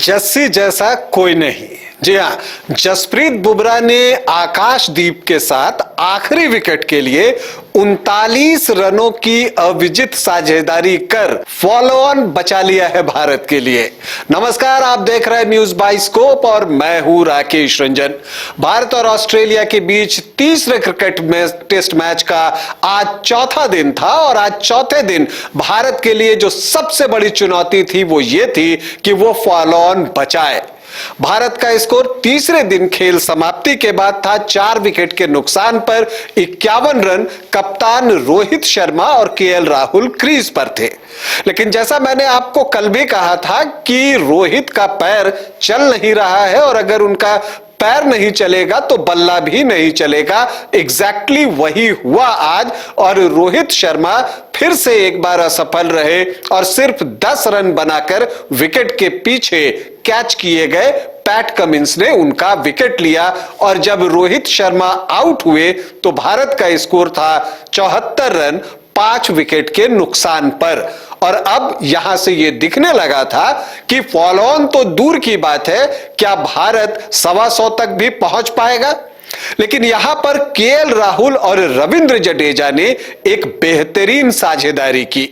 जस्सी जैसा कोई नहीं। जी हाँ, जसप्रीत बुमराह ने आकाशदीप के साथ आखिरी विकेट के लिए 39 रनों की अविजित साझेदारी कर फॉलो ऑन बचा लिया है भारत के लिए। नमस्कार, आप देख रहे हैं न्यूज बाय स्कोप और मैं हूं राकेश रंजन। भारत और ऑस्ट्रेलिया के बीच तीसरे क्रिकेट में टेस्ट मैच का आज चौथा दिन था और आज चौथे दिन भारत के लिए जो सबसे बड़ी चुनौती थी वो ये थी कि वो फॉलो ऑन बचाए। भारत का स्कोर तीसरे दिन खेल समाप्ति के बाद था 4 विकेट के नुकसान पर 51 रन। कप्तान रोहित शर्मा और केएल राहुल क्रीज पर थे, लेकिन जैसा मैंने आपको कल भी कहा था कि रोहित का पैर चल नहीं रहा है और अगर उनका पैर नहीं चलेगा तो बल्ला भी नहीं चलेगा। एग्जैक्टली वही हुआ आज और रोहित शर्मा फिर से एक बार असफल रहे और सिर्फ 10 रन बनाकर विकेट के पीछे कैच किए गए। पैट कमिंस ने उनका विकेट लिया और जब रोहित शर्मा आउट हुए तो भारत का स्कोर था 74 रन 5 विकेट के नुकसान पर। और अब यहां से यह दिखने लगा था कि फॉलो ऑन तो दूर की बात है, क्या भारत 125 तक भी पहुंच पाएगा? लेकिन यहां पर केएल राहुल और रविंद्र जडेजा ने एक बेहतरीन साझेदारी की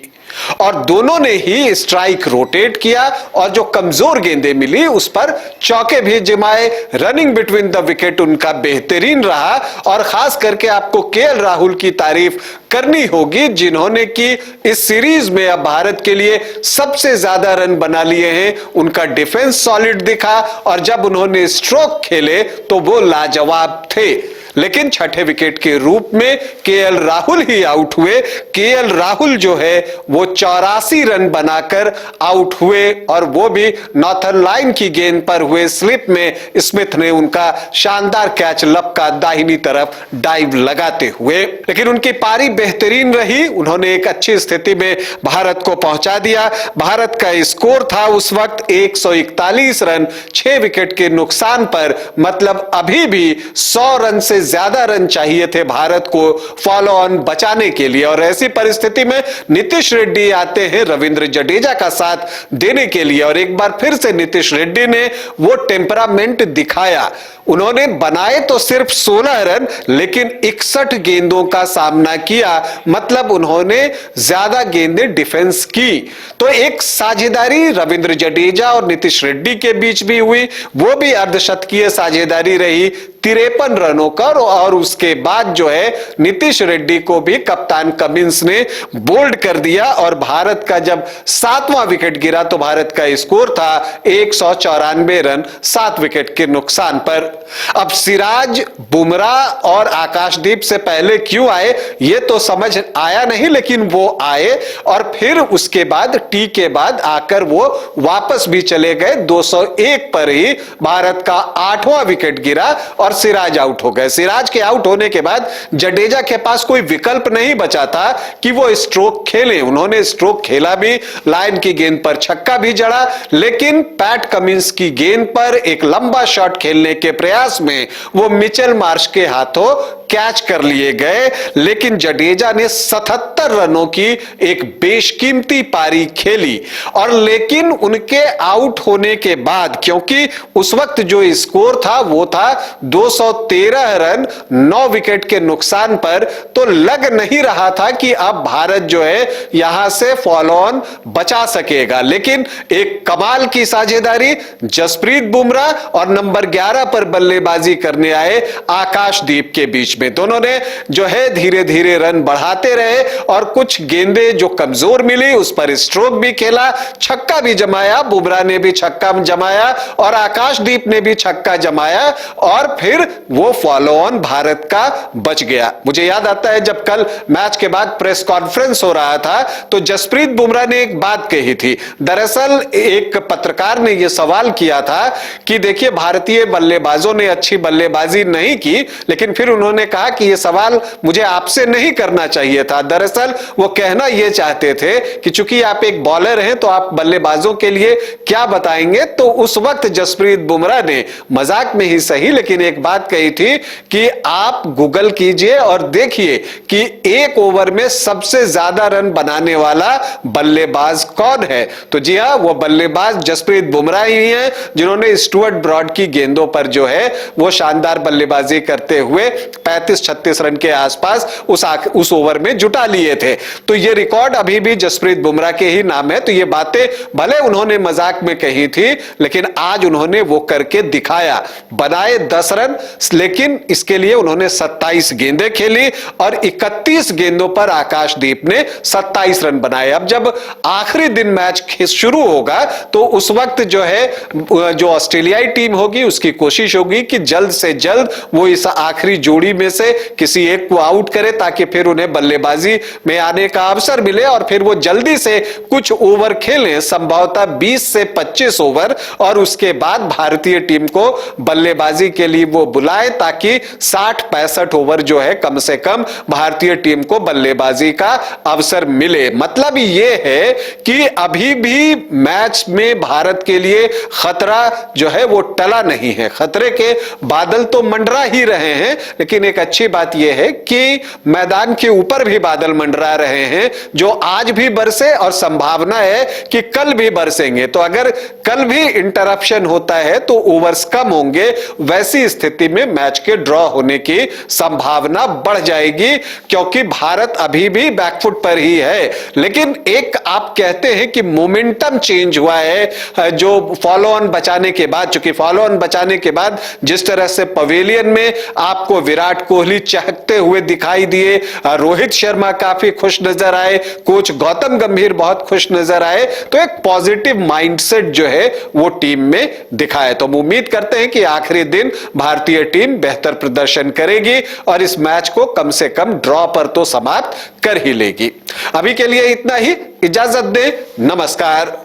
और दोनों ने ही स्ट्राइक रोटेट किया और जो कमजोर गेंदें मिली उस पर चौके भी जमाए। रनिंग बिटवीन द विकेट उनका बेहतरीन रहा और खास करके आपको केएल राहुल की तारीफ करनी होगी, जिन्होंने कि इस सीरीज में अब भारत के लिए सबसे ज्यादा रन बना लिए हैं। उनका डिफेंस सॉलिड दिखा और जब उन्होंने स्ट्रोक खेले तो वो लाजवाब थे। लेकिन छठे विकेट के रूप में केएल राहुल ही आउट हुए। केएल राहुल जो है वो 84 रन बनाकर आउट हुए और वो भी नॉर्थन लाइन की गेंद पर हुए स्लिप में स्मिथ ने उनका शानदार कैच लपका दाहिनी तरफ डाइव लगाते हुए। लेकिन उनकी पारी बेहतरीन रही, उन्होंने एक अच्छी स्थिति में भारत को पहुंचा दिया। भारत का स्कोर था उस वक्त 141 रन 6 विकेट के नुकसान पर, मतलब अभी भी 100 रन से ज्यादा रन चाहिए थे भारत को फॉलो ऑन बचाने के लिए। और ऐसी परिस्थिति में नीतीश रेड्डी आते हैं रविंद्र जडेजा का साथ देने के लिए और एक बार फिर से नीतीश रेड्डी ने वो टेम्परामेंट दिखाया। उन्होंने बनाए तो सिर्फ 16 रन लेकिन 61 गेंदों का सामना किया, मतलब उन्होंने ज्यादा गेंदें डिफेंस की। तो एक साझेदारी रविंद्र जडेजा और नीतीश रेड्डी के बीच भी हुई, वो भी अर्धशतकीय साझेदारी रही 53 रनों का। और उसके बाद जो है नीतीश रेड्डी को भी कप्तान कमिंस ने बोल्ड कर दिया और भारत का जब 7वां विकेट गिरा तो भारत का स्कोर था 194 रन 7 विकेट के नुकसान पर। अब सिराज, बुमराह और आकाशदीप से पहले क्यों आए ये तो समझ आया नहीं, लेकिन वो आए और फिर उसके बाद टी के बाद आकर वो वापस भी चले गए। 201 पर ही भारत का 8वां विकेट गिरा और सिराज आउट हो गए। सिराज के आउट होने के बाद जडेजा के पास कोई विकल्प नहीं बचा था कि वो स्ट्रोक खेले। उन्होंने स्ट्रोक खेला भी, लाइन की गेंद पर छक्का भी जड़ा, लेकिन पैट कमिंस की गेंद पर एक लंबा शॉट खेलने के प्रयास में वो मिचेल मार्श के हाथों कैच कर लिए गए। लेकिन जडेजा ने 77 रनों की एक बेशकीमती पारी खेली और लेकिन उनके आउट होने के बाद, क्योंकि उस वक्त जो स्कोर था वो था 213 रन 9 विकेट के नुकसान पर, तो लग नहीं रहा था कि अब भारत जो है यहां से फॉलो ऑन बचा सकेगा। लेकिन एक कमाल की साझेदारी जसप्रीत बुमराह और नंबर 11 पर बल्लेबाजी करने आए आकाशदीप के बीच में। दोनों ने जो है धीरे धीरे रन बढ़ाते रहे और कुछ गेंदें जो कमजोर मिली उस पर स्ट्रोक भी खेला, छक्का भी जमाया। बुमराह ने भी छक्का जमाया और आकाशदीप ने भी छक्का जमाया और फिर वो फॉलो ऑन भारत का बच गया। मुझे याद आता है जब कल मैच के बाद प्रेस कॉन्फ्रेंस हो रहा था तो जसप्रीत बुमराह ने एक बात कही थी। दरअसल एक पत्रकार ने यह सवाल किया था कि देखिए भारतीय बल्लेबाजों ने अच्छी बल्लेबाजी नहीं की, लेकिन फिर उन्होंने कहा कि यह सवाल मुझे आपसे नहीं करना चाहिए था। दरअसल वो कहना यह चाहते थे कि चूंकि आप एक बॉलर हैं तो आप बल्लेबाजों के लिए क्या बताएंगे। तो उस वक्त जसप्रीत बुमराह ने मजाक में ही सही लेकिन एक बात कही थी कि आप गूगल कीजिए और देखिए कि एक ओवर में सबसे ज्यादा रन बनाने वाला बल्लेबाज कौन है। तो जी हां, वो बल्लेबाज जसप्रीत बुमराह ही हैं जिन्होंने स्टुअर्ट ब्रॉड की गेंदों पर जो है वो शानदार बल्लेबाजी करते हुए 35-36 रन के आसपास उस ओवर में जुटा लिए थे। तो ये रिकॉर्ड अभी भी जसप्रीत बुमराह के ही नाम है। तो ये बातें भले उन्होंने मजाक में कही थी लेकिन आज उन्होंने वो करके दिखाया। बनाए 10 रन लेकिन इसके लिए उन्होंने 27 गेंदें खेली और 31 गेंदों पर आकाशदीप ने 27 रन बनाए। अब जब आखिरी दिन मैच शुरू होगा तो उस वक्त जो है जो ऑस्ट्रेलियाई टीम होगी उसकी कोशिश होगी कि जल्द से जल्द वो इस आखिरी जोड़ी में से किसी एक को आउट करे ताकि फिर उन्हें बल्लेबाजी में आने का अवसर मिले और फिर वो जल्दी से कुछ ओवर खेलें, संभवतः 20 से 25 ओवर, और उसके बाद भारतीय टीम को बल्लेबाजी के लिए वो बुलाए ताकि 60-65 ओवर जो है कम से कम भारतीय टीम को बल्लेबाजी का अवसर मिले। मतलब ये है कि अभी भी मैच में भारत के लिए खतरा जो है वो टला नहीं है। खतरे के बादल तो मंडरा ही रहे हैं लेकिन एक अच्छी बात यह है कि मैदान के ऊपर भी बादल मंडरा रहे हैं जो आज भी बरसे और संभावना है कि कल भी बरसेंगे। तो अगर कल भी इंटरप्शन होता है तो ओवर्स कम होंगे, वैसी स्थिति में मैच के ड्रॉ होने की संभावना बढ़ जाएगी क्योंकि भारत अभी भी बैकफुट पर ही है। लेकिन एक आप कहते हैं कि मोमेंटम चेंज हुआ है जो फॉलो ऑन बचाने के बाद, चूंकि फॉलो ऑन बचाने के बाद जिस तरह से पवेलियन में आपको विराट कोहली चहकते हुए दिखाई दिए, रोहित शर्मा काफी खुश नजर आए, कोच गौतम गंभीर बहुत खुश नजर आए, तो एक पॉजिटिव माइंडसेट जो है वो टीम में दिखाए। तो हम उम्मीद करते हैं कि आखिरी दिन भारतीय टीम बेहतर प्रदर्शन करेगी और इस मैच को कम से कम ड्रॉ पर तो समाप्त कर ही लेगी। अभी के लिए इतना ही, इजाजत दें, नमस्कार।